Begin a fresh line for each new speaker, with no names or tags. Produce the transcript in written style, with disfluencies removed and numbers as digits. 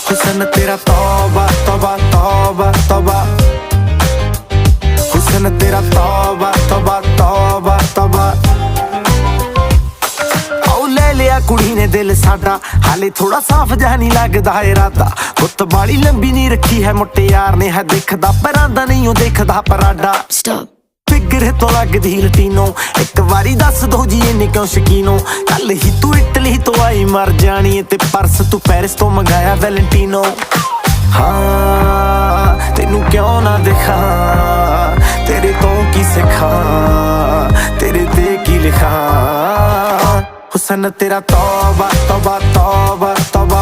हुस्न तेरा तौबा तौबा तौबा तौबा, हुस्न तेरा तौबा तौबा तौबा तौबा। कुड़ी ने दिल साडा हाले थोड़ा साफ जहा नहीं लगदा इरादा, गुत्त बाली लंबी नहीं रखी है मुट्टे यार ने, है दिखदा परांदा नहीं देखदा पराडा। फिगर तो लगदी लटीनो, एक बारी दस दो जी इन्ने क्यों शकीनो, कल ही तू इटली तो आई मर जानी ते परस तू पेरिस तो मंगाया वैलेंटीनो। हाँ तेनू क्यों ना दिखा, तेरे तो की सिखा, तेरे ते की लिखा। हुस्न तेरा तौबा तौबा तौबा तौबा,